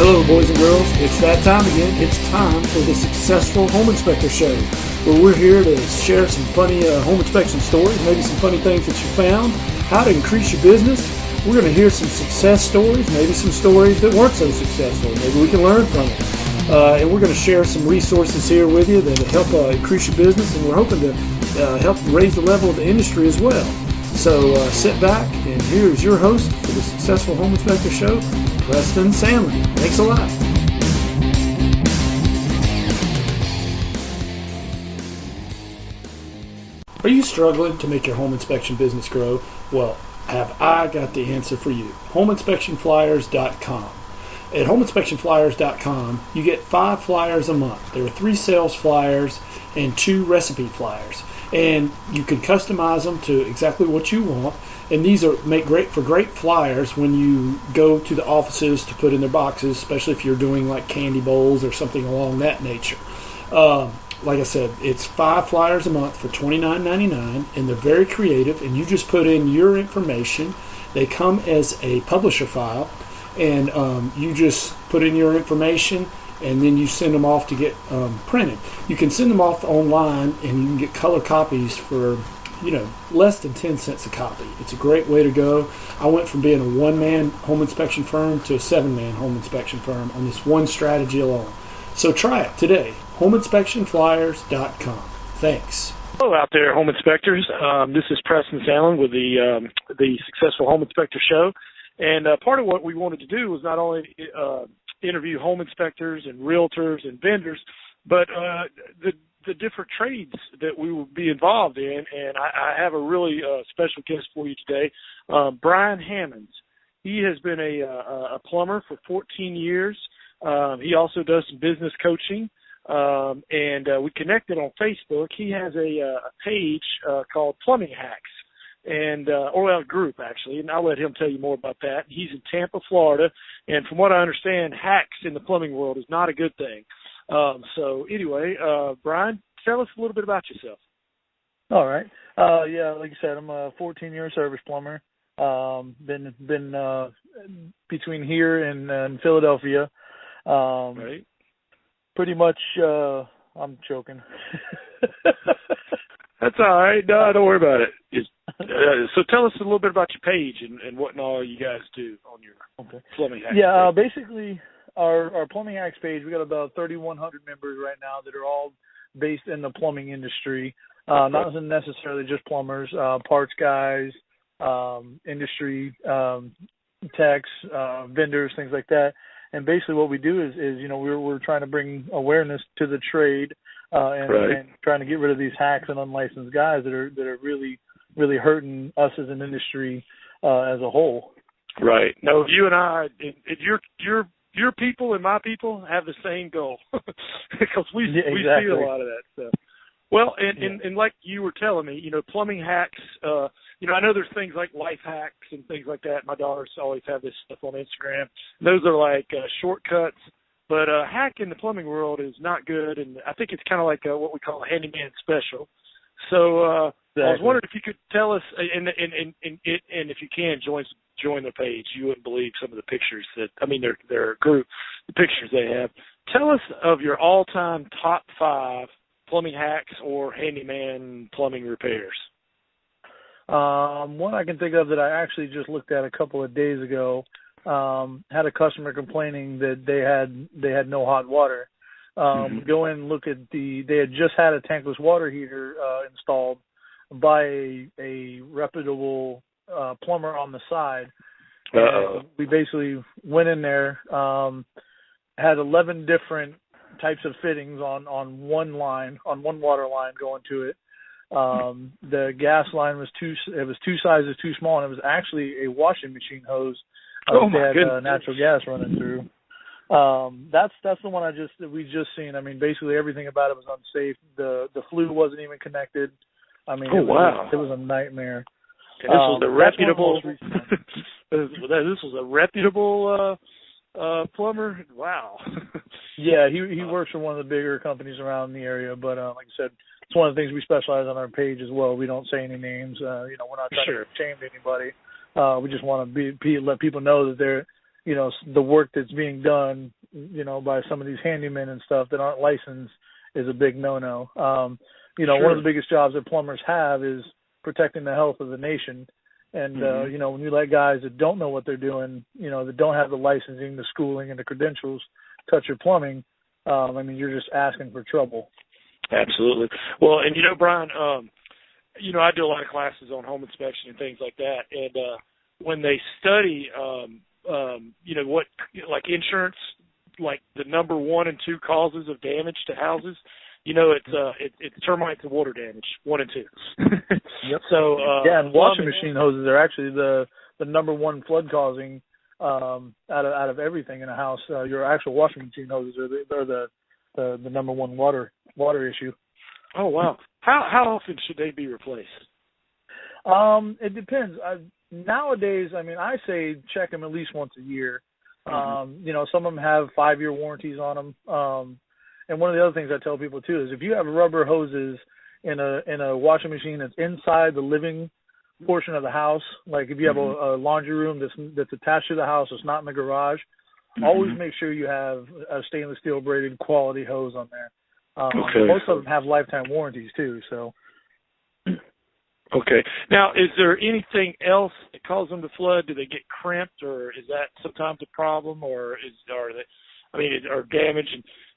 Hello, boys and girls. It's that time again. It's time for the Successful Home Inspector Show, where we're here to share some funny home inspection stories, maybe some funny things that you found, how to increase your business. We're going to hear some success stories, maybe some stories that weren't so successful. Maybe we can learn from it. And we're going to share some resources here with you that will help increase your business, and we're hoping to help raise the level of the industry as well. So sit back, and here's your host for the Successful Home Inspector Show, Preston Sandlin. Thanks a lot. Are you struggling to make your home inspection business grow? Well, have I got the answer for you. HomeInspectionFlyers.com. At HomeInspectionFlyers.com, you get 5 flyers a month. There are 3 sales flyers and 2 recipe flyers. And you can customize them to exactly what you want. And these make great flyers when you go to the offices to put in their boxes, especially if you're doing like candy bowls or something along that nature. Like I said, it's 5 flyers a month for $29.99, and they're very creative, and you just put in your information. They come as a publisher file, and you just put in your information, and then you send them off to get printed. You can send them off online, and you can get color copies for less than 10 cents a copy. It's a great way to go. I went from being a 1-man home inspection firm to a 7-man home inspection firm on this one strategy alone. So try it today. HomeInspectionFlyers.com. Thanks. Hello out there, home inspectors. This is Preston Sandlin with the Successful Home Inspector Show. And part of what we wanted to do was not only interview home inspectors and realtors and vendors, but the different trades that we will be involved in. And I have a really special guest for you today, Bryan Hammonds. He has been a plumber for 14 years. He also does some business coaching, and we connected on Facebook. He has a page called Plumbing Hacks, and or a group actually, and I'll let him tell you more about that. He's in Tampa, Florida, and from what I understand, hacks in the plumbing world is not a good thing. So anyway, Bryan, tell us a little bit about yourself. All right. Yeah, like you said, I'm a 14-year service plumber. Been between here and Philadelphia. Right. Pretty much, I'm choking. That's all right. No, don't worry about it. So tell us a little bit about your page and what all you guys do on your Plumbing Hacks page. Basically, our Plumbing Hacks page, we got about 3,100 members right now that are all based in the plumbing industry. Not necessarily just plumbers, parts guys, industry techs, vendors, things like that. And basically what we do is we're trying to bring awareness to the trade and trying to get rid of these hacks and unlicensed guys that are really, really hurting us as an industry as a whole. Right. No, you and I, your people and my people have the same goal because we see a lot of that stuff. Well, and like you were telling me, plumbing hacks, I know there's things like life hacks and things like that. My daughters always have this stuff on Instagram. Those are like shortcuts, but hack in the plumbing world is not good, and I think it's kind of like what we call a handyman special. So I was wondering if you could tell us, and if you can, join the page. You wouldn't believe some of the pictures their group, the pictures they have. Tell us of your all-time top 5 plumbing hacks or handyman plumbing repairs. One I can think of that I actually just looked at a couple of days ago, had a customer complaining that they had no hot water. Go in and look at they had just had a tankless water heater installed by a reputable plumber on the side. We basically went in there, had 11 different types of fittings on one water line going to it. The gas line was 2 sizes too small, and it was actually a washing machine hose. They had natural gas running through. That's the one we just seen. I mean, basically everything about it was unsafe. The flue wasn't even connected. I mean, it was a nightmare. And this was a reputable. This was a reputable plumber. Wow. Yeah, he works for one of the bigger companies around the area, but like I said, it's one of the things we specialize on our page as well. We don't say any names. We're not trying to shame anybody. We just want to let people know that they're, the work that's being done by some of these handymen and stuff that aren't licensed is a big no-no. One of the biggest jobs that plumbers have is protecting the health of the nation. And, when you let guys that don't know what they're doing, that don't have the licensing, the schooling, and the credentials touch your plumbing, you're just asking for trouble. Absolutely. Well, and, Bryan, I do a lot of classes on home inspection and things like that. And when they study, what, like insurance, like the number 1 and 2 causes of damage to houses, it's termites and water damage, 1 and 2. Yep. So and washing machine hoses are actually the number 1 flood causing out of everything in a house. Your actual washing machine hoses are the number 1 water issue. Oh wow! How often should they be replaced? It depends. Nowadays, I say check them at least once a year. Some of them have 5-year warranties on them. And one of the other things I tell people too is if you have rubber hoses in a washing machine that's inside the living portion of the house, like if you have a laundry room that's attached to the house, it's not in the garage, always make sure you have a stainless steel braided quality hose on there. Most of them have lifetime warranties too. So. Okay. Now, is there anything else that causes them to flood? Do they get crimped, or is that sometimes a problem, or are damaged?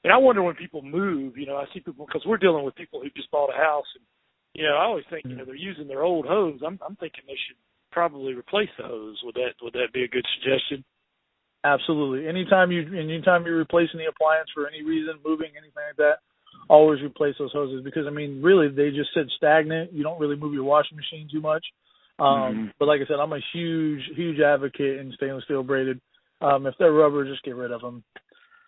And I wonder when people move. I see people, because we're dealing with people who just bought a house, and I always think they're using their old hose. I'm thinking they should probably replace the hose. Would that be a good suggestion? Absolutely. Anytime you're replacing the appliance for any reason, moving, anything like that, always replace those hoses because, really, they just sit stagnant. You don't really move your washing machine too much. But like I said, I'm a huge, huge advocate in stainless steel braided. If they're rubber, just get rid of them.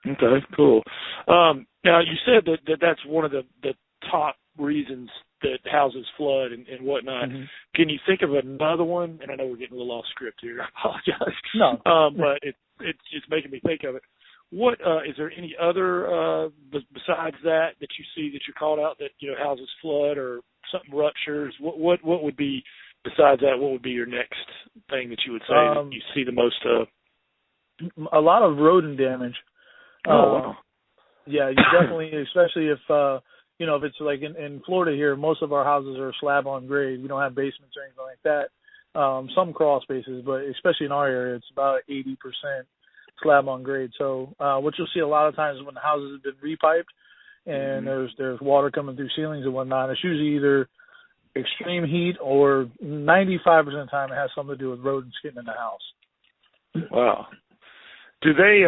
Okay, cool. Now, you said that that's one of the top reasons that houses flood and whatnot. Can you think of another one? And I know we're getting a little off script here. I apologize. No. But it's just making me think of it. What is there any other besides that you see that you're called out that houses flood or something ruptures? What would be besides that? What would be your next thing that you would say that you see the most of? A lot of rodent damage. Wow. Yeah, you definitely, especially if if it's like in Florida here, most of our houses are slab on grade. We don't have basements or anything like that. Some crawl spaces, but especially in our area, it's about 80% slab on grade. So what you'll see a lot of times when the houses have been repiped and there's water coming through ceilings and whatnot, it's usually either extreme heat or 95% of the time it has something to do with rodents getting in the house. Wow. Do they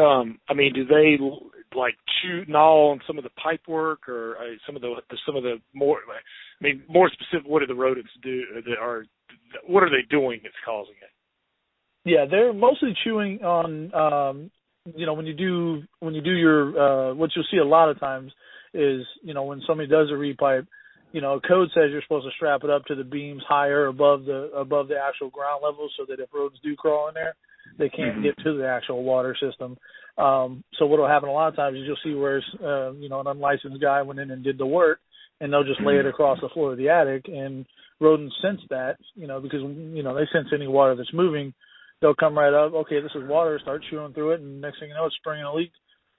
like gnaw on some of the pipe work or some of the more specific? What do the rodents do? What are they doing that's causing it? Yeah, they're mostly chewing on. When you do your what you'll see a lot of times is when somebody does a repipe, code says you're supposed to strap it up to the beams higher above the actual ground level so that if rodents do crawl in there, they can't get to the actual water system. So what will happen a lot of times is you'll see where an unlicensed guy went in and did the work, and they'll just lay it across the floor of the attic, and rodents sense that, because they sense any water that's moving. They'll come right up. Okay, this is water. Start chewing through it, and next thing you know, it's springing a leak.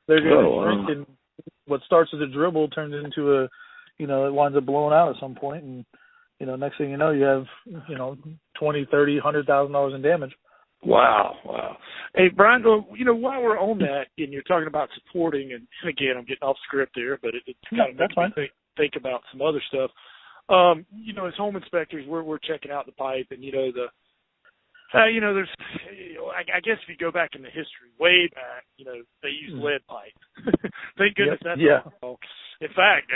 They're going to drink, and what starts as a dribble turns into it winds up blowing out at some point, and next thing you know, you have $20,000, $30,000, $100,000 in damage. Wow. Hey, Bryan, while we're on that, and you're talking about supporting, and again, I'm getting off script there, but it kind of makes me think about some other stuff. As home inspectors, we're checking out the pipe, and there's, I guess if you go back in the history, way back, they used lead pipe. Thank goodness that's all. In fact,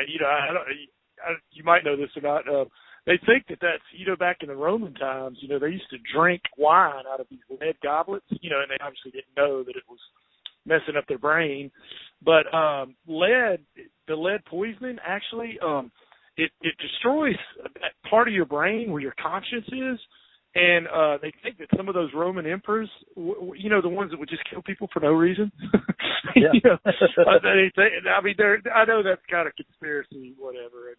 you might know this about. They think that's, back in the Roman times, they used to drink wine out of these lead goblets, and they obviously didn't know that it was messing up their brain. But the lead poisoning, actually, it destroys that part of your brain where your conscience is. And they think that some of those Roman emperors, the ones that would just kill people for no reason. I know that's kind of conspiracy, whatever. And,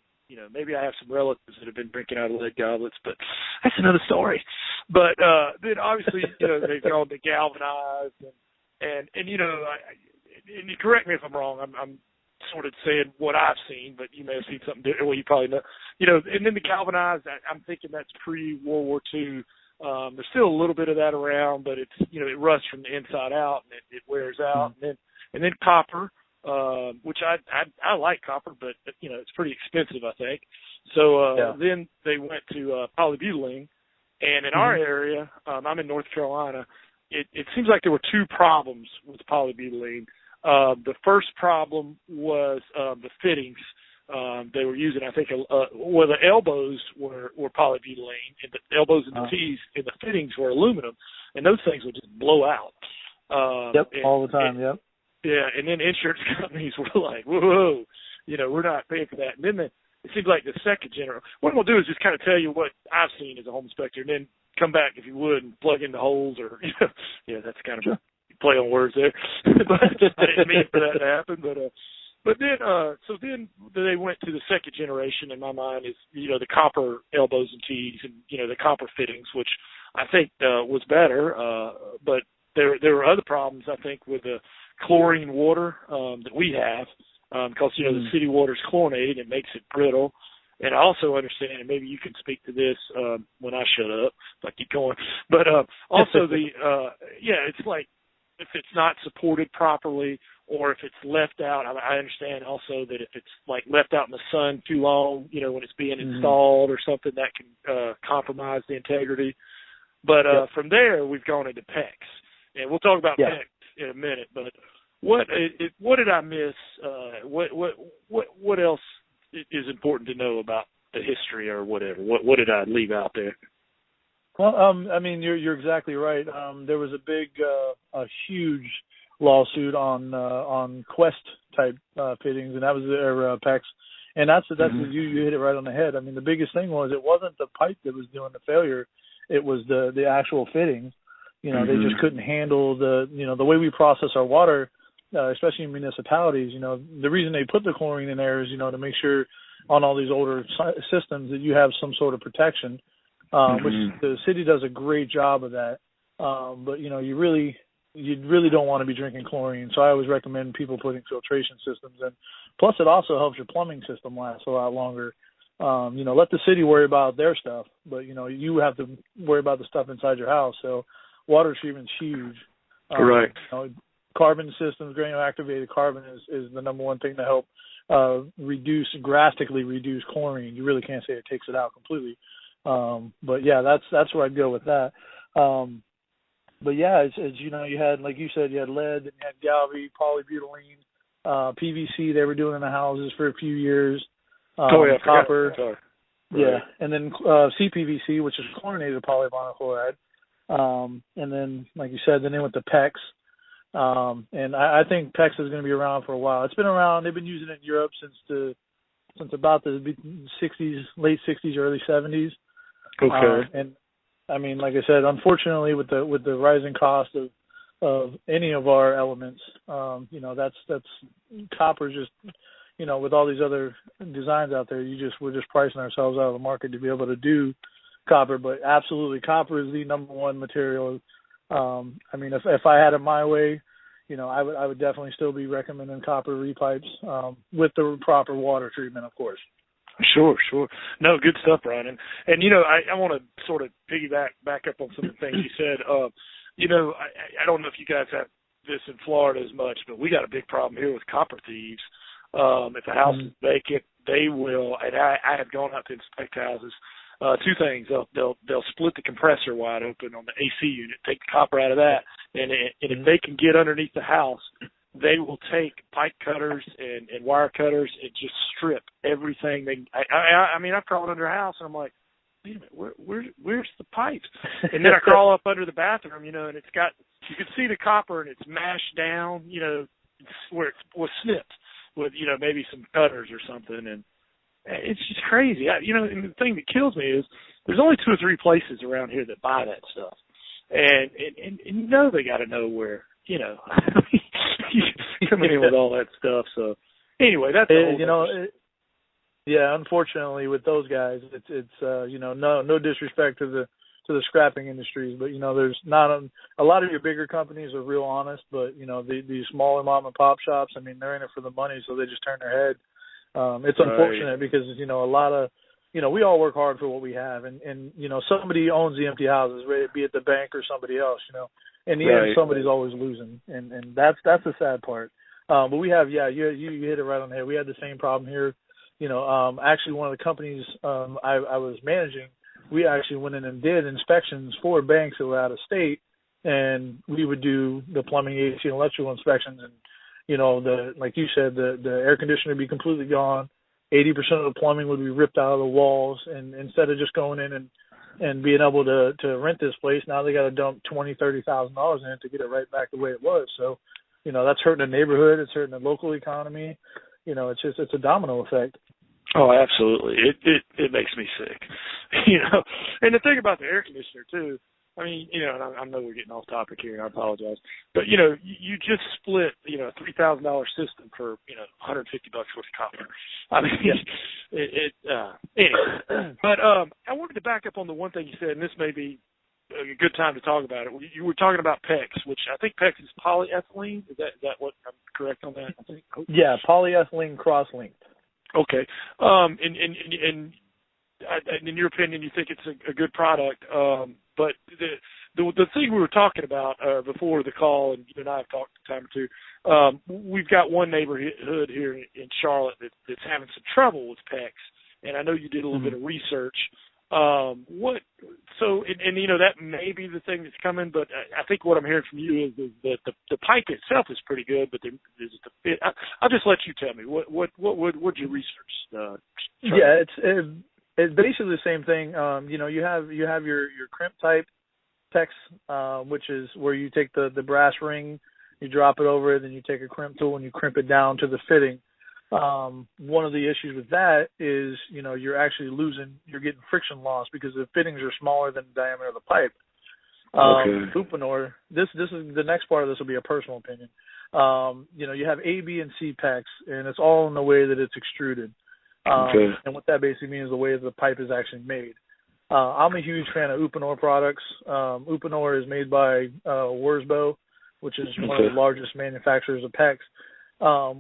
maybe I have some relatives that have been drinking out of lead goblets, but that's another story. But then obviously, they've gone to galvanized, and and you correct me if I'm wrong. I'm sort of saying what I've seen, but you may have seen something different. Well, you probably know. And then the galvanized, I'm thinking that's pre-World War II. There's still a little bit of that around, but it's, it rusts from the inside out and it wears out. And then copper, which I like copper, but it's pretty expensive, I think. So then they went to polybutylene, and in our area, I'm in North Carolina. It seems like there were two problems with polybutylene. The first problem was the fittings. They were using, I think, the elbows were polybutylene, and the elbows and the T's and the fittings were aluminum, and those things would just blow out. All the time, yep. Yeah, and then insurance companies were like, whoa, we're not paying for that. And then it seems like the second generation, what we'll do is just kind of tell you what I've seen as a home inspector, and then come back, if you would, and plug in the holes, or, that's kind of a play on words there. But I didn't mean for that to happen, But then, so then they went to the second generation. In my mind, is the copper elbows and T's, and the copper fittings, which I think was better. But there were other problems, I think, with the chlorine water that we have, because the city water is chlorinated, and it makes it brittle. And I also understand, and maybe you can speak to this when I shut up, if I keep going. But also it's like, if it's not supported properly, or if it's left out. I understand also that if it's like left out in the sun too long, when it's being installed or something, that can compromise the integrity. But from there, we've gone into PEX, and we'll talk about PEX in a minute. But what did I miss? What else is important to know about the history or whatever? What did I leave out there? Well, you're exactly right. There was a huge lawsuit on Quest type fittings, and that was their PEX. And that's you hit it right on the head. The biggest thing was it wasn't the pipe that was doing the failure; it was the actual fittings. They just couldn't handle the way we process our water, especially in municipalities. The reason they put the chlorine in there is to make sure on all these older systems that you have some sort of protection. Which the city does a great job of that. But you really don't want to be drinking chlorine. So I always recommend people putting filtration systems in. Plus, it also helps your plumbing system last a lot longer. Let the city worry about their stuff, but you have to worry about the stuff inside your house. So water treatment's huge. Correct. Carbon systems, granular activated carbon is the number one thing to help drastically reduce chlorine. You really can't say it takes it out completely. But yeah, that's where I'd go with that. But yeah, as you had, like you said, you had lead, and you had galv, polybutylene, PVC. They were doing in the houses for a few years. Copper. Sorry. Yeah, and then CPVC, which is chlorinated polyvinyl chloride. And then, like you said, then they went to PEX. And I think PEX is going to be around for a while. It's been around. They've been using it in Europe since about the 60s, late 60s, early 70s. Okay. And like I said, unfortunately, with the rising cost of any of our elements, that's copper's just, with all these other designs out there, we're just pricing ourselves out of the market to be able to do copper. But absolutely, copper is the number one material. If I had it my way, I would definitely still be recommending copper repipes with the proper water treatment, of course. Sure. No, good stuff, Bryan. And I want to sort of back up on some of the things you said. I don't know if you guys have this in Florida as much, but we got a big problem here with copper thieves. If a house is vacant, they will, and I have gone out to inspect houses. Two things: they'll split the compressor wide open on the AC unit, take the copper out of that, and if they can get underneath the house, they will take pipe cutters and wire cutters and just strip everything. I've crawled under a house and I'm like, wait a minute, where's the pipes? And then I crawl up under the bathroom, and it's got, you can see the copper and it's mashed down, where it was snipped with, maybe some cutters or something. And it's just crazy. And the thing that kills me is there's only 2 or 3 places around here that buy that stuff. And they got to know where, coming in with all that stuff. So anyway, that's yeah. Unfortunately, with those guys, it's no disrespect to the scrapping industries. But there's not a lot of your bigger companies are real honest, but these smaller mom and pop shops, I mean, they're in it for the money, so they just turn their head. It's unfortunate because a lot of we all work hard for what we have, and somebody owns the empty houses, be it the bank or somebody else. In the end, somebody's always losing, and that's the sad part. But we have, you hit it right on the head. We had the same problem here. Actually, one of the companies I was managing, we actually went in and did inspections for banks that were out of state, and we would do the plumbing, AC, and electrical inspections, and like you said, the air conditioner would be completely gone. 80% of the plumbing would be ripped out of the walls, and instead of just going in and being able to rent this place, now they got to dump $20,000-$30,000 in it to get it right back the way it was. So, that's hurting the neighborhood, it's hurting the local economy. It's a domino effect. Oh, absolutely. It makes me sick. And the thing about the air conditioner too, I mean, and I know we're getting off topic here, and I apologize, but you just split, a $3,000 system for $150 worth of copper. I mean, anyway. But I wanted to back up on the one thing you said, and this may be a good time to talk about it. You were talking about PEX, which I think PEX is polyethylene. Is that what I'm correct on that? I think. Yeah, polyethylene cross-linked. Okay. And in your opinion, you think it's a good product. But the thing we were talking about before the call, and you and I have talked a time or two, we've got one neighborhood here in Charlotte that's having some trouble with PEX, and I know you did a little bit of research. That may be the thing that's coming, but I think what I'm hearing from you is that the pipe itself is pretty good, but there's the fit. I'll just let you tell me what'd your research? Yeah, it's basically the same thing. You have your crimp type PEX, which is where you take the brass ring, you drop it over it, then you take a crimp tool and you crimp it down to the fitting. One of the issues with that is, you're getting friction loss because the fittings are smaller than the diameter of the pipe. Uponor, this is the next part of this will be a personal opinion. You have A, B, and C PEX, and it's all in the way that it's extruded. And what that basically means is the way that the pipe is actually made. I'm a huge fan of Uponor products. Uponor is made by Wurzbo, which is one of the largest manufacturers of PEX.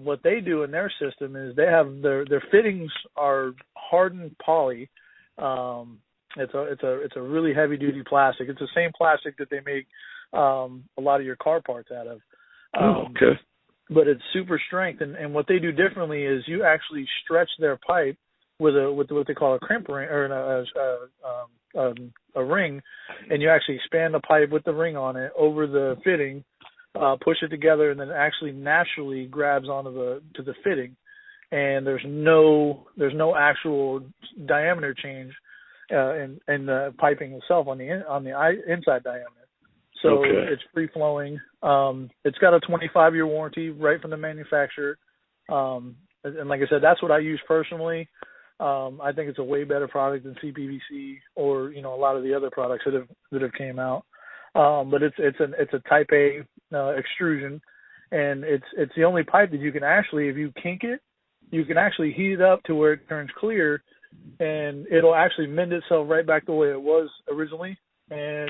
What they do in their system is they have their fittings are hardened poly. It's a really heavy duty plastic. It's the same plastic that they make a lot of your car parts out of. But it's super strength, and what they do differently is you actually stretch their pipe with what they call a crimp ring or a ring, and you actually expand the pipe with the ring on it over the fitting. Push it together, and then it actually naturally grabs onto the fitting, and there's no actual diameter change in the piping itself on the inside diameter. So it's free flowing. It's got a 25-year warranty right from the manufacturer, and like I said, that's what I use personally. I think it's a way better product than CPVC or a lot of the other products that have came out. But it's a Type A extrusion, and it's the only pipe that you can actually, if you kink it, you can actually heat it up to where it turns clear, and it'll actually mend itself right back the way it was originally. And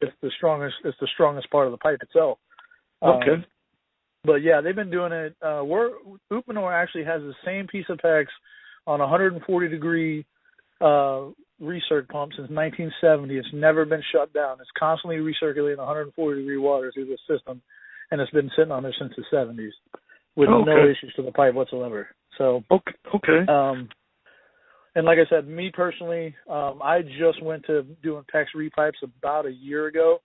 it's the strongest part of the pipe itself. But yeah, they've been doing it. Uponor actually has the same piece of PEX on 140-degree recirc pump since 1970. It's never been shut down. It's constantly recirculating 140-degree water through the system, and it's been sitting on there since the 70s with no issues to the pipe whatsoever. So and like I said, me personally, I just went to doing PEX repipes about a year ago,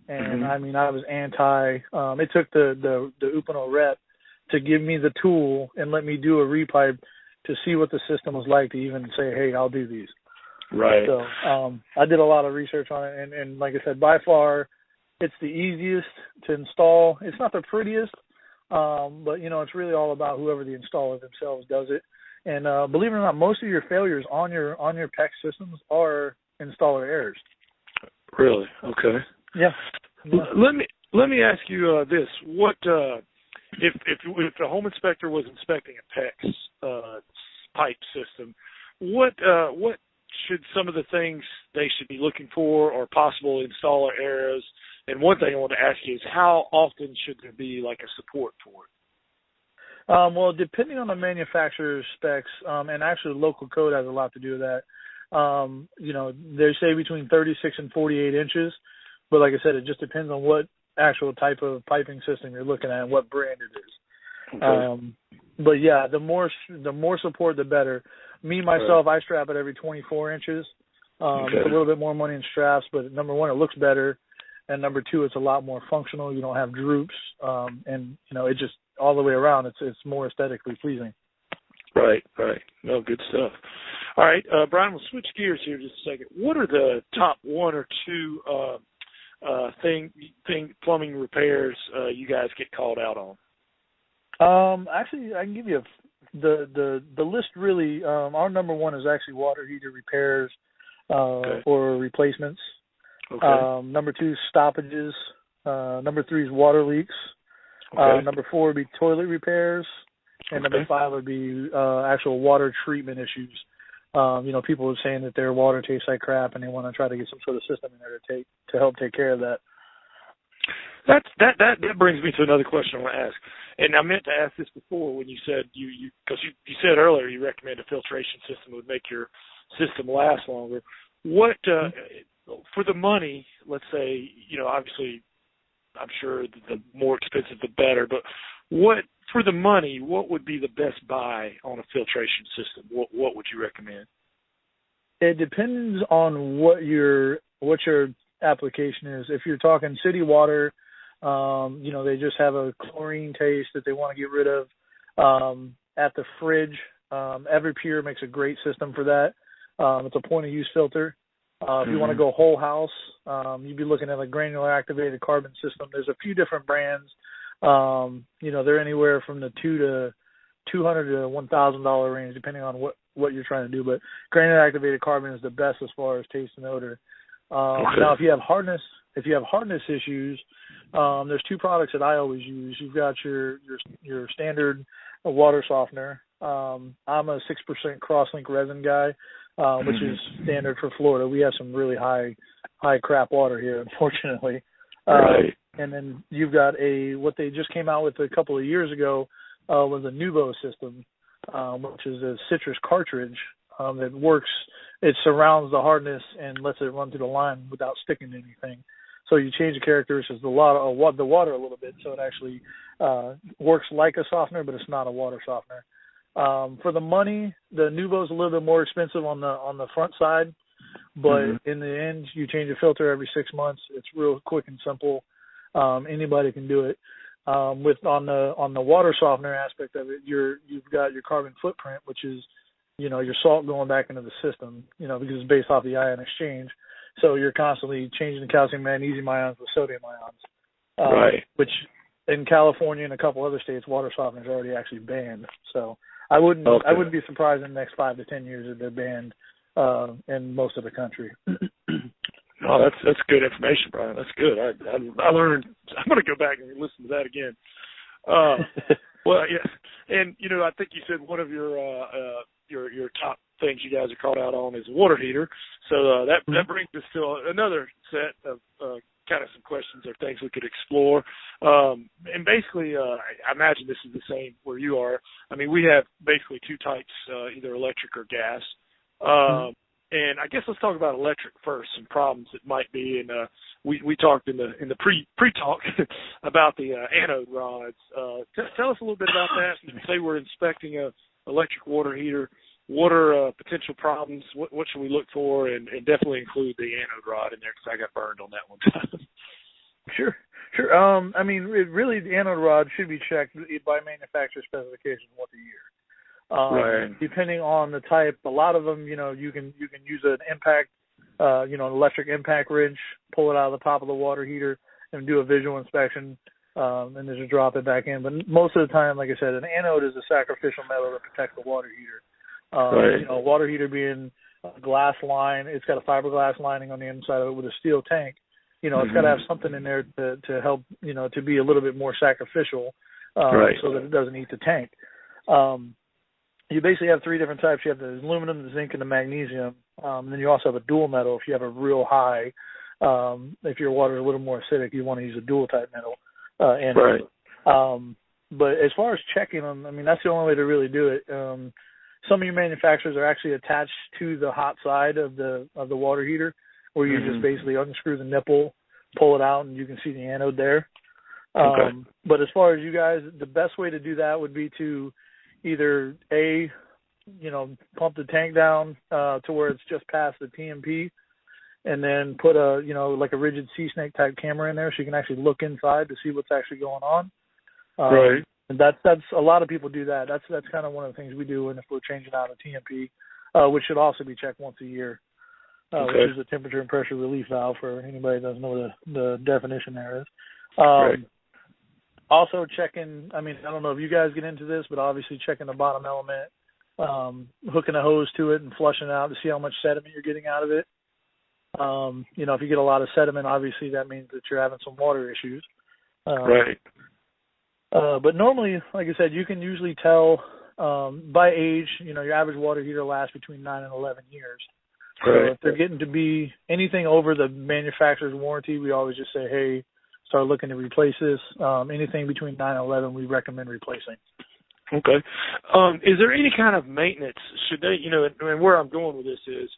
and I mean, I was anti. It took the Uponor rep to give me the tool and let me do a repipe to see what the system was like to even say, hey, I'll do these. Right. So I did a lot of research on it, and like I said, by far, it's the easiest to install. It's not the prettiest, but it's really all about whoever the installer themselves does it. And believe it or not, most of your failures on your PEX systems are installer errors. Really? Okay. Yeah. Let me ask you this: what if a home inspector was inspecting a PEX pipe system? What should some of the things they should be looking for or possible installer errors? And one thing I want to ask you is how often should there be like a support for it? Well, depending on the manufacturer's specs, and actually local code has a lot to do with that. They say between 36 and 48 inches, but like I said, it just depends on what actual type of piping system you're looking at and what brand it is. Okay. But yeah, the more support, the better. Me, myself, I strap it every 24 inches. It's a little bit more money in straps, but number one, it looks better. And number two, it's a lot more functional. You don't have droops. And it just all the way around, it's more aesthetically pleasing. Right. No, good stuff. All right, Bryan, we'll switch gears here just a second. What are the top one or two plumbing repairs you guys get called out on? Actually, I can give you the list. Really, our number one is actually water heater repairs or replacements. Okay. Number two, stoppages. Number three is water leaks. Number four would be toilet repairs, and number five would be actual water treatment issues. People are saying that their water tastes like crap, and they want to try to get some sort of system in there to help take care of that. That brings me to another question I want to ask, and I meant to ask this before when you said you said earlier you recommend a filtration system would make your system last longer. What for the money? Let's say obviously I'm sure the more expensive the better, but what for the money? What would be the best buy on a filtration system? What would you recommend? It depends on what your application is. If you're talking city water, they just have a chlorine taste that they want to get rid of. At the fridge, Everpure makes a great system for that. It's a point of use filter. If you want to go whole house, you'd be looking at a granular activated carbon system. There's a few different brands. They're anywhere from the $200 to $1,000 range, depending on what you're trying to do. But granular activated carbon is the best as far as taste and odor. Now, if you have hardness issues, there's two products that I always use. You've got your standard water softener. I'm a 6% crosslink resin guy, which is standard for Florida. We have some really high crap water here, unfortunately. Right. And then you've got what they just came out with a couple of years ago was a Nuvo system, which is a citrus cartridge that works. It surrounds the hardness and lets it run through the line without sticking to anything. So you change the characteristics of the water a little bit, so it actually works like a softener, but it's not a water softener. For the money, the Nuvo's a little bit more expensive on the front side, but in the end, you change the filter every 6 months. It's real quick and simple. Anybody can do it. On the water softener aspect of it, you've got your carbon footprint, which is your salt going back into the system, because it's based off the ion exchange. So you're constantly changing the calcium magnesium ions with sodium ions. Right. Which in California and a couple other states, water softeners are already actually banned. So I wouldn't be surprised in the next 5 to 10 years that they're banned in most of the country. No, that's good information, Bryan. That's good. I learned. I'm going to go back and listen to that again. Well, yeah, and I think you said one of your top things you guys are called out on is a water heater. So that brings us to another set of kind of some questions or things we could explore. And basically, I imagine this is the same where you are. I mean, we have basically two types, either electric or gas. And I guess let's talk about electric first, some problems that might be. And we talked in the pre-talk about the anode rods. Tell us a little bit about that. Say we're inspecting a electric water heater. What are potential problems? What should we look for? And definitely include the anode rod in there because I got burned on that one time. Sure. I mean, really, the anode rod should be checked by manufacturer specification once a year. Right. Depending on the type, a lot of them, you can use an impact, an electric impact wrench, pull it out of the top of the water heater, and do a visual inspection, and then just drop it back in. But most of the time, like I said, an anode is a sacrificial metal that protects the water heater. Right. Water heater being a glass line, it's got a fiberglass lining on the inside of it with a steel tank. It's got to have something in there to help, to be a little bit more sacrificial, right. so that it doesn't eat the tank. You basically have three different types. You have the aluminum, the zinc, and the magnesium. And then you also have a dual metal if you have a real high. If your water is a little more acidic, you want to use a dual type metal. Right. But as far as checking them, I mean, that's the only way to really do it. Some of your manufacturers are actually attached to the hot side of the water heater, where you just basically unscrew the nipple, pull it out, and you can see the anode there. Okay. But as far as you guys, the best way to do that would be to either pump the tank down to where it's just past the TMP, and then put like a rigid sea snake type camera in there, so you can actually look inside to see what's actually going on. Right. And that's a lot of people do that. That's kind of one of the things we do, and if we're changing out a TMP, which should also be checked once a year, which is a temperature and pressure relief valve for anybody that doesn't know what the definition there is. Right. Also checking, I mean, I don't know if you guys get into this, but obviously checking the bottom element, hooking a hose to it and flushing it out to see how much sediment you're getting out of it. If you get a lot of sediment, obviously that means that you're having some water issues. Right. But normally, like I said, you can usually tell by age, your average water heater lasts between 9 and 11 years. Right. So if they're getting to be anything over the manufacturer's warranty, we always just say, hey, start looking to replace this. Anything between 9 and 11, we recommend replacing. Okay. Is there any kind of maintenance? Should they, and where I'm going with this is,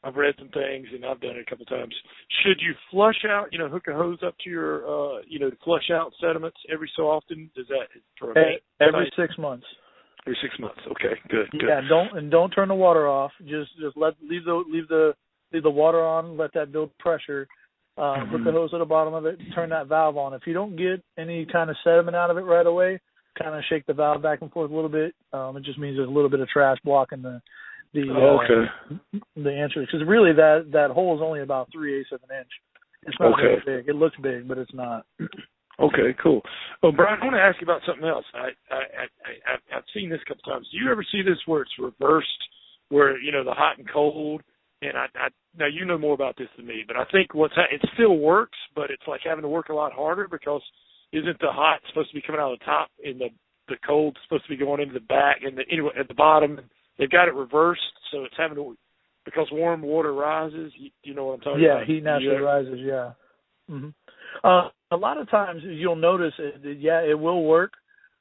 I've read some things and I've done it a couple of times. Should you flush out, hook a hose up to your, to flush out sediments every so often? Does that for every 6 months? Every 6 months. Okay, good. Yeah, don't turn the water off. Just leave the water on. Let that build pressure. Put the hose at the bottom of it. Turn that valve on. If you don't get any kind of sediment out of it right away, kind of shake the valve back and forth a little bit. It just means there's a little bit of trash blocking the answer, because really that hole is only about 3/8 of an inch. It's not very big. It looks big, but it's not. Okay, cool. Well, Bryan, I want to ask you about something else. I've seen this a couple times. Do you ever see this where it's reversed, where the hot and cold? And now you know more about this than me, but I think it still works, but it's like having to work a lot harder, because isn't the hot supposed to be coming out of the top and the cold supposed to be going into the back and at the bottom? They've got it reversed, so it's having to, because warm water rises. You know what I'm talking about? Yeah, heat naturally rises. Yeah. Mm-hmm. A lot of times you'll notice, it will work,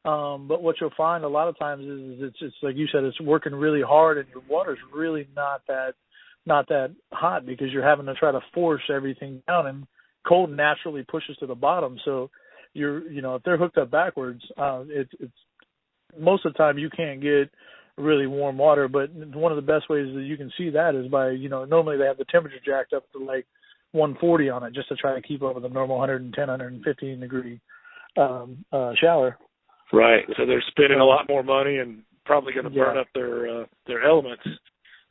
but what you'll find a lot of times is it's like you said, it's working really hard, and your water's really not that hot, because you're having to try to force everything down, and cold naturally pushes to the bottom. So if they're hooked up backwards, it's most of the time you can't get really warm water. But one of the best ways that you can see that is by, normally they have the temperature jacked up to like 140 on it, just to try to keep up with the normal 110, 115 degree shower. Right. So they're spending a lot more money and probably going to burn up their elements.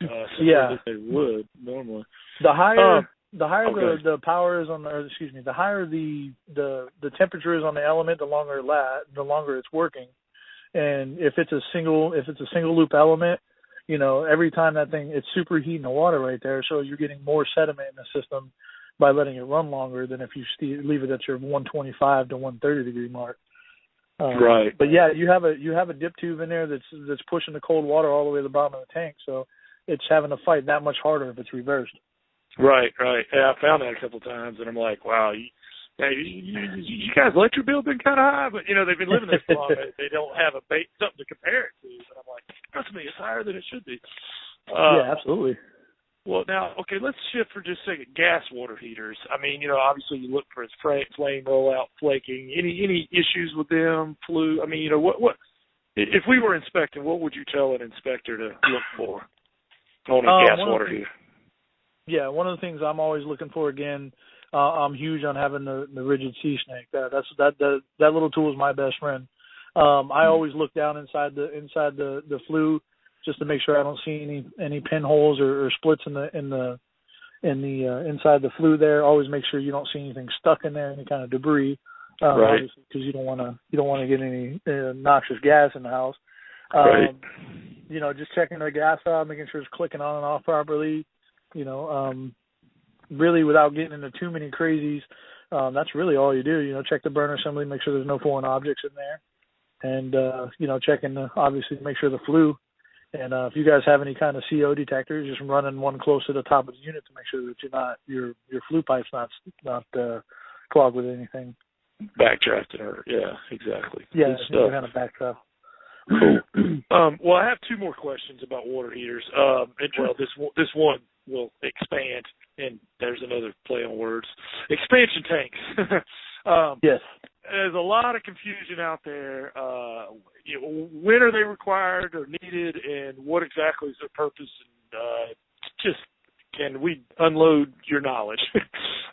That they would normally. The higher the power is on the higher the temperature is on the element, the longer it's working. And if it's a single loop element, every time that thing, it's superheating the water right there, so you're getting more sediment in the system by letting it run longer than if you leave it at your 125 to 130 degree mark. Right. But yeah, you have a dip tube in there that's pushing the cold water all the way to the bottom of the tank, so it's having to fight that much harder if it's reversed. Right. Yeah, I found that a couple of times, and I'm like, wow, you guys' electric bill been kind of high, but they've been living there so long, they don't have something to compare it to. And I'm like, trust me, it's higher than it should be. Yeah, absolutely. Well, now, okay, let's shift for just a second. Gas water heaters. I mean, obviously you look for its flame rollout, flaking. Any issues with them? Flue? I mean, what? If we were inspecting, what would you tell an inspector to look for on a gas water heater? Yeah, one of the things I'm always looking for, again, I'm huge on having the rigid sea snake. That little tool is my best friend. I always look down inside the flue, just to make sure I don't see any pinholes or splits in the inside the flue there. Always make sure you don't see anything stuck in there, any kind of debris, right? Because you don't want to get any noxious gas in the house. Right. Just checking the gas out, making sure it's clicking on and off properly. Really without getting into too many crazies, that's really all you do. Check the burner assembly, make sure there's no foreign objects in there, and checking obviously make sure the flue And if you guys have any kind of CO detectors, just running one close to the top of the unit to make sure that your flue pipe's not clogged with anything. Backdrafted or exactly. Yeah, you're kind of backdraft. Cool. Well, I have two more questions about water heaters. This one will expand, and there's another play on words. Expansion tanks. Yes. There's a lot of confusion out there. When are they required or needed, and what exactly is their purpose? And just can we unload your knowledge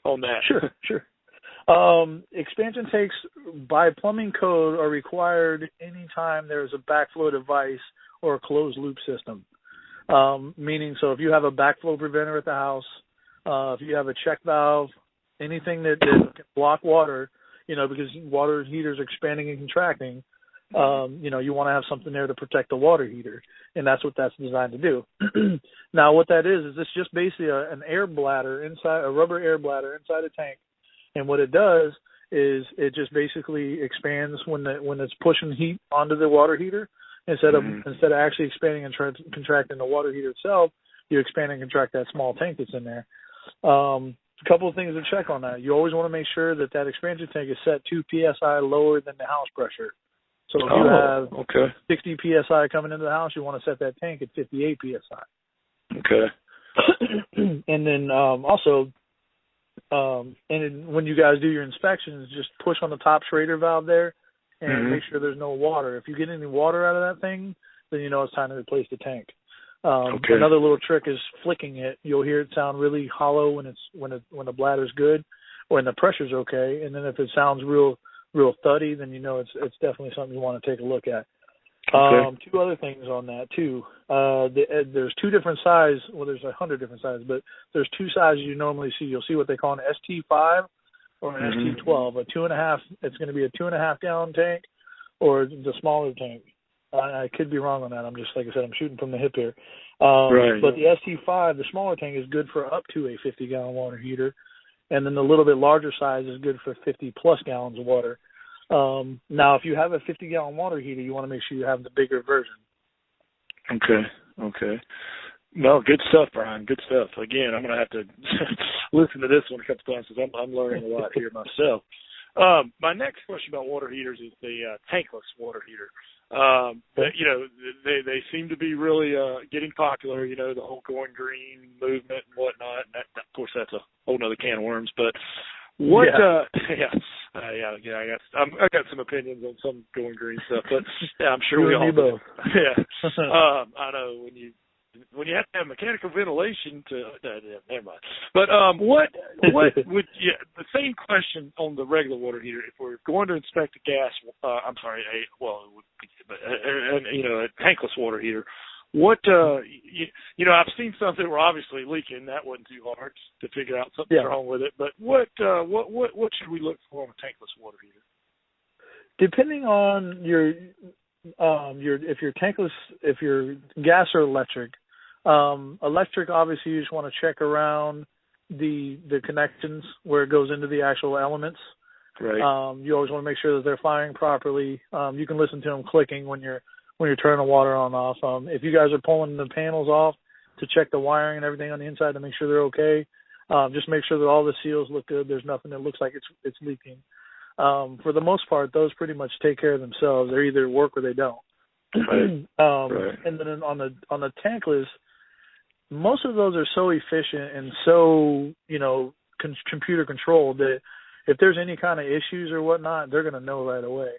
on that? Sure. Expansion tanks by plumbing code are required anytime there's a backflow device or a closed loop system. Meaning, so if you have a backflow preventer at the house, if you have a check valve, anything that can block water, because water heaters are expanding and contracting, you want to have something there to protect the water heater, and that's what that's designed to do. Now, what that is it's just basically an air bladder inside, a rubber air bladder inside a tank, and what it does is it just basically expands when it's pushing heat onto the water heater. Instead of actually expanding and contracting the water heater itself, you expand and contract that small tank that's in there. A couple of things to check on that. You always want to make sure that expansion tank is set 2 psi lower than the house pressure. So if you have 60 psi coming into the house, you want to set that tank at 58 psi. Okay. And then also, when you guys do your inspections, just push on the top Schrader valve there and make sure there's no water. If you get any water out of that thing, then you know it's time to replace the tank. Another little trick is flicking it. You'll hear it sound really hollow when the bladder's good or when the pressure's okay. And then if it sounds real thuddy, then you know it's definitely something you want to take a look at. Two other things on that too. There's two different sizes. Well, there's 100 different sizes, but there's two sizes you normally see. You'll see what they call an ST5 or an ST12. A 2.5. It's going to be a 2.5 gallon tank, or the smaller tank. I could be wrong on that. I'm just, like I said, I'm shooting from the hip here. But the ST5, the smaller tank, is good for up to a 50-gallon water heater, and then the little bit larger size is good for 50-plus gallons of water. Now, if you have a 50-gallon water heater, you want to make sure you have the bigger version. Okay. No, good stuff, Bryan. Good stuff. Again, I'm going to have to listen to this one a couple times because I'm learning a lot here myself. My next question about water heaters is the tankless water heater. They seem to be really getting popular. The whole going green movement and whatnot. And that, of course, that's a whole other can of worms. But what? I got some opinions on some going green stuff, but I'm sure we all do. I know when you have to have mechanical ventilation to never mind. But what would the same question on the regular water heater? If we're going to inspect a tankless water heater, what I've seen something where obviously leaking. That wasn't too hard to figure out something's wrong with it. But what should we look for on a tankless water heater? Depending on your if you're tankless, if you're gas or electric. Electric, obviously, you just want to check around the connections where it goes into the actual elements. Right. You always want to make sure that they're firing properly. You can listen to them clicking when you're turning the water on and off. If you guys are pulling the panels off to check the wiring and everything on the inside to make sure they're okay, just make sure that all the seals look good. There's nothing that looks like it's leaking. For the most part, those pretty much take care of themselves. They either work or they don't. Right. And then on the tankless, most of those are so efficient and so computer controlled that if there's any kind of issues or whatnot, they're going to know right away.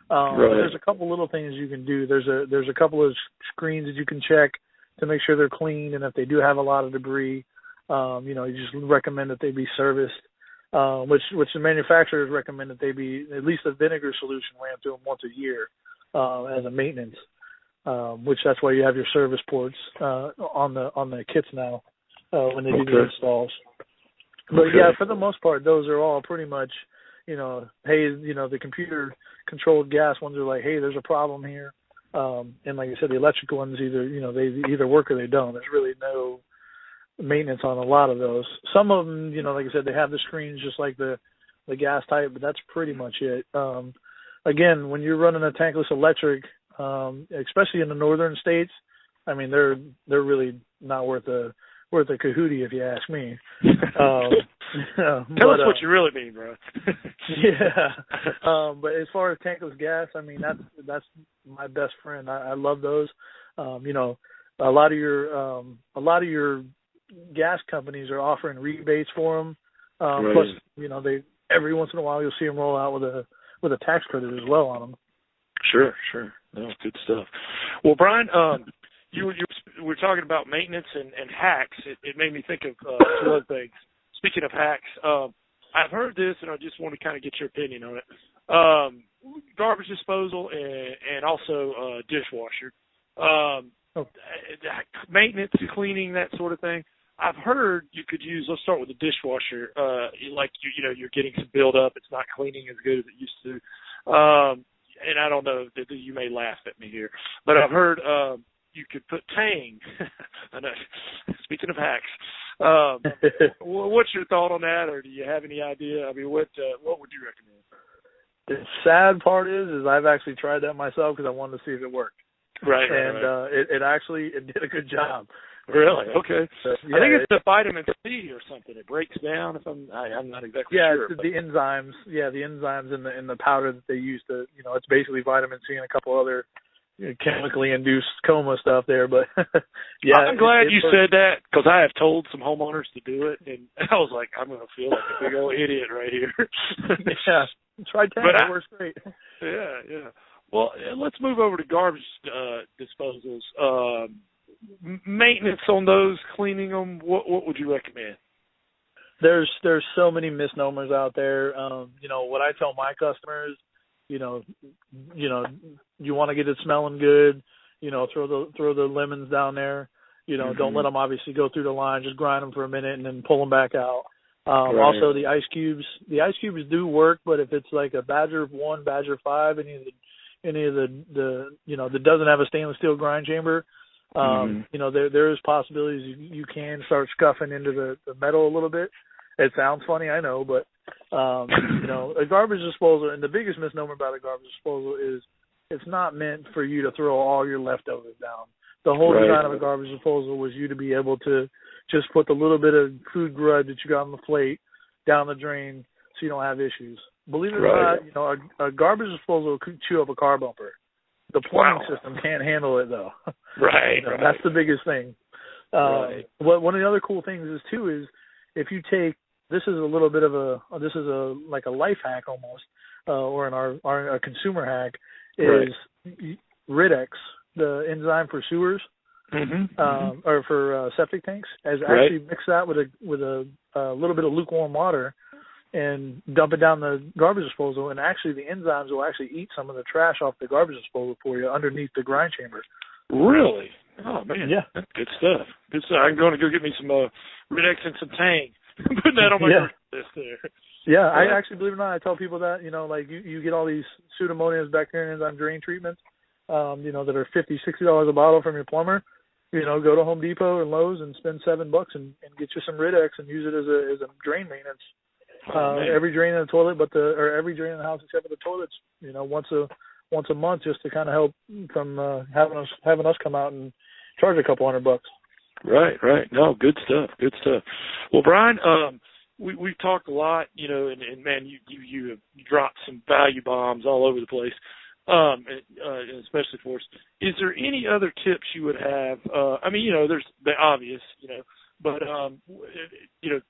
There's a couple little things you can do. There's a couple of screens that you can check to make sure they're clean, and if they do have a lot of debris, you just recommend that they be serviced. Which the manufacturers recommend that they be at least a vinegar solution ran through them once a year as a maintenance. Which that's why you have your service ports on the kits now when they do the installs. But for the most part, those are all pretty much, the computer controlled gas ones are like, hey, there's a problem here. And like I said, the electrical ones they either work or they don't. There's really no maintenance on a lot of those. Some of them, like I said, they have the screens just like the gas type, but that's pretty much it. Again, when you're running a tankless electric, especially in the northern states, I mean, they're really not worth a kahootie if you ask me. Tell us what you really mean, bro. Yeah. But as far as tankless gas, I mean, that's my best friend. I love those. You know, a lot of your gas companies are offering rebates for them. Right. Plus, you know, they every once in a while you'll see them roll out with a tax credit as well on them. Sure. No, good stuff. Well, Bryan, you were talking about maintenance and hacks. It made me think of two other things. Speaking of hacks, I've heard this, and I just want to kind of get your opinion on it. Garbage disposal and also dishwasher. Maintenance, cleaning, that sort of thing. I've heard you could use. Let's start with the dishwasher. Like you're getting some buildup. It's not cleaning as good as it used to. And I don't know. You may laugh at me here, but I've heard you could put Tang. I know. Speaking of hacks, what's your thought on that, or do you have any idea? I mean, what would you recommend? The sad part is I've actually tried that myself because I wanted to see if it worked. Right. It did a good job. Really? Okay. Yeah, I think it's the vitamin C or something. It breaks down. If I'm not exactly sure. Yeah, the enzymes. Yeah, the enzymes in the powder that they use to, you know, it's basically vitamin C and a couple other chemically induced coma stuff there. But yeah, I'm glad you said that because I have told some homeowners to do it, and I was like, I'm going to feel like a big old idiot right here. Yeah, try Tang. It works great. Yeah. Well, let's move over to garbage disposals. Maintenance on those, cleaning them. What would you recommend? There's so many misnomers out there. You know what I tell my customers. You know, you want to get it smelling good. You know, throw the lemons down there. You know, don't let them obviously go through the line. Just grind them for a minute and then pull them back out. Right. Also, the ice cubes. The ice cubes do work, but if it's like a Badger 1, Badger 5, any of the you know that doesn't have a stainless steel grind chamber. You know, there is possibilities you can start scuffing into the metal a little bit. It sounds funny, I know, but you know, a garbage disposal, and the biggest misnomer about a garbage disposal is it's not meant for you to throw all your leftovers down. The whole design of a garbage disposal was you to be able to just put the little bit of food grud that you got on the plate down the drain so you don't have issues. Believe it or not, you know, a garbage disposal could chew up a car bumper. The plumbing system can't handle it, though. Right, you know, that's the biggest thing. One of the other cool things is if you take, this is like a life hack almost, or a consumer hack, is Riddex, the enzyme for sewers, or for septic tanks, has actually mixed that with a little bit of lukewarm water and dump it down the garbage disposal, and actually the enzymes will actually eat some of the trash off the garbage disposal for you underneath the grind chamber. Really? Oh, man. Yeah. That's good stuff. Good stuff. I'm going to go get me some Riddex and some Tang. Putting that on my list there. Yeah, I actually, believe it or not, I tell people that, you know, like you get all these Pseudomonas, bacteria, and enzyme drain treatments, you know, that are $50, $60 a bottle from your plumber. You know, go to Home Depot and Lowe's and spend $7 and get you some Riddex and use it as a drain maintenance. Every drain in the toilet, every drain in the house except for the toilets. You know, once a month, just to kind of help from having us come out and charge a couple $100. Right. No, good stuff. Well, Bryan, we've talked a lot, you know, and man, you dropped some value bombs all over the place, and especially for us. Is there any other tips you would have? I mean, you know, there's the obvious, you know, but you know,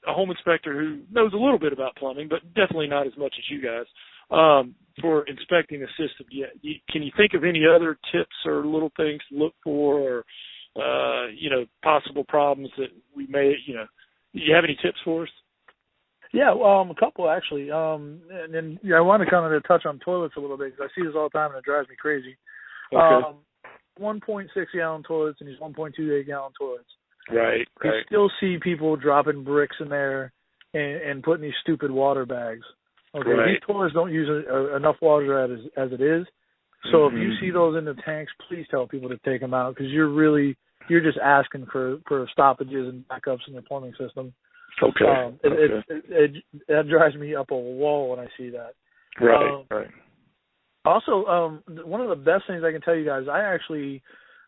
a home inspector who knows a little bit about plumbing, but definitely not as much as you guys, for inspecting a system. Can you think of any other tips or little things to look for, or you know, possible problems that we may, you know, do you have any tips for us? Yeah, a couple actually. And then I want to kind of touch on toilets a little bit because I see this all the time and it drives me crazy. Okay. 1.6 gallon toilets and these 1.28 gallon toilets. Right. You still see people dropping bricks in there and putting these stupid water bags. Okay, these toilets don't use enough water as it is. So if you see those in the tanks, please tell people to take them out because you're just asking for stoppages and backups in your plumbing system. Okay. That drives me up a wall when I see that. Right. Also, one of the best things I can tell you guys, I actually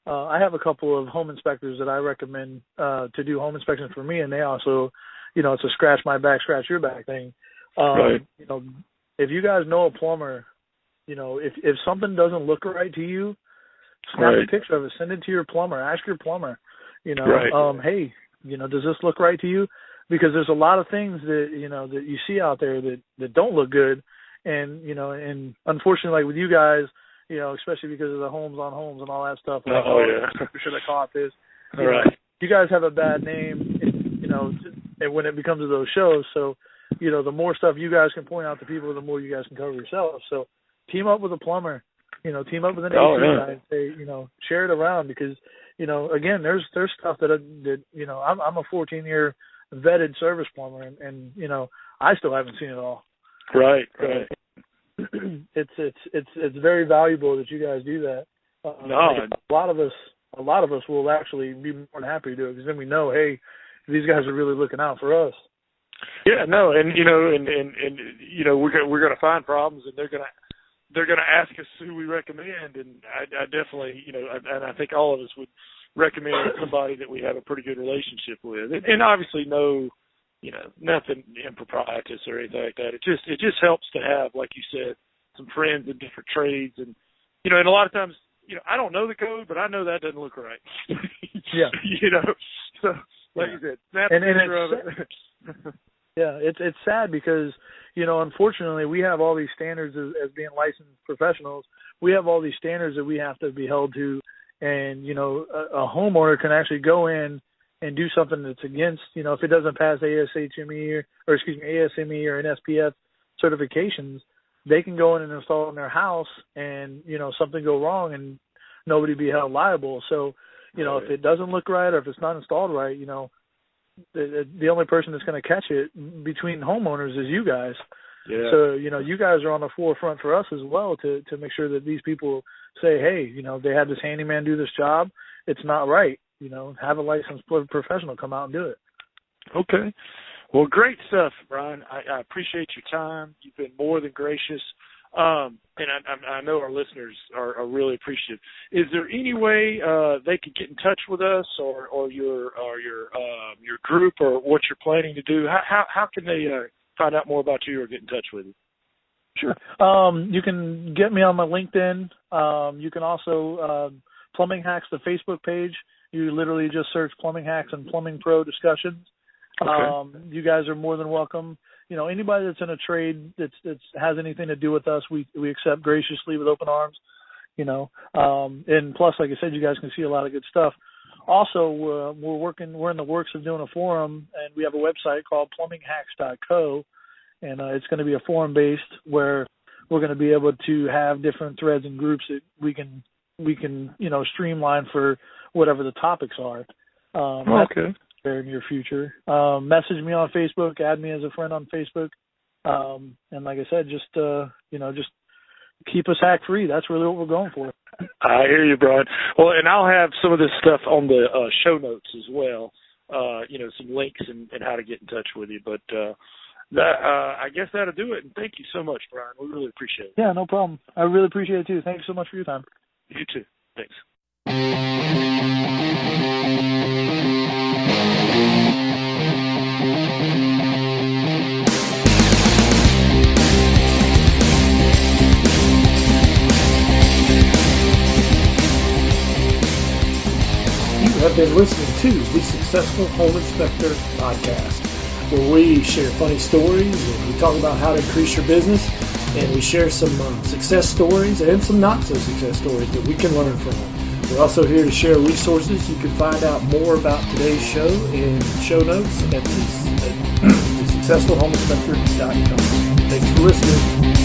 I have a couple of home inspectors that I recommend to do home inspections for me, and they also, it's a scratch my back, scratch your back thing. Right. If you guys know a plumber, if something doesn't look right to you, snap a picture of it, send it to your plumber, ask your plumber, hey, does this look right to you? Because there's a lot of things that, that you see out there that don't look good. And, and unfortunately, like with you guys, especially because of the homes on homes and all that stuff. Like, should I call it this? You guys have a bad name, and when it becomes to those shows. So, the more stuff you guys can point out to people, the more you guys can cover yourselves. So team up with a plumber, team up with an AC guy and say, share it around because, again, there's stuff that I'm a 14-year vetted service plumber and I still haven't seen it all. Right. It's very valuable that you guys do that. A lot of us will actually be more than happy to do it because then we know, hey, these guys are really looking out for us. Yeah, no, and we're gonna find problems, and they're gonna ask us who we recommend, and I definitely, and I think all of us would recommend somebody that we have a pretty good relationship with, and obviously nothing improprietous or anything like that. It just helps to have, like you said, some friends in different trades, and and a lot of times, I don't know the code, but I know that doesn't look right. Yeah. So like you said, snap a picture of it. Yeah, it's sad because, unfortunately we have all these standards as being licensed professionals. We have all these standards that we have to be held to, and, a homeowner can actually go in and do something that's against, if it doesn't pass ASME or an SPF certifications, they can go in and install it in their house and, something go wrong and nobody be held liable. So, if it doesn't look right or if it's not installed right, the only person that's going to catch it between homeowners is you guys. Yeah. So, you guys are on the forefront for us as well to make sure that these people say, hey, they had this handyman do this job. It's not right. Have a licensed professional come out and do it. Okay. Well, great stuff, Bryan. I appreciate your time. You've been more than gracious. And I know our listeners are really appreciative. Is there any way they could get in touch with us or your group or what you're planning to do? How can they find out more about you or get in touch with you? Sure. You can get me on my LinkedIn. You can also Plumbing Hacks, the Facebook page. You literally just search Plumbing Hacks and Plumbing Pro discussions. Okay. You guys are more than welcome. Anybody that's in a trade that's has anything to do with us, we accept graciously with open arms. And plus, like I said, you guys can see a lot of good stuff. Also, we're in the works of doing a forum, and we have a website called plumbinghacks.co, and it's going to be a forum based where we're going to be able to have different threads and groups that we can streamline for whatever the topics are. Okay. There in your future. Message me on Facebook, add me as a friend on Facebook. And like I said, just keep us hack free. That's really what we're going for. I hear you, Bryan. Well, and I'll have some of this stuff on the show notes as well. Some links and how to get in touch with you. But I guess that'll do it. And thank you so much, Bryan. We really appreciate it. Yeah, no problem. I really appreciate it too. Thank you so much for your time. You too. Thanks. You have been listening to the Successful Home Inspector podcast, where we share funny stories and we talk about how to increase your business, and we share some success stories and some not so success stories that we can learn from. We're also here to share resources. You can find out more about today's show in show notes at the successfulhomeinspector.com. Thanks for listening.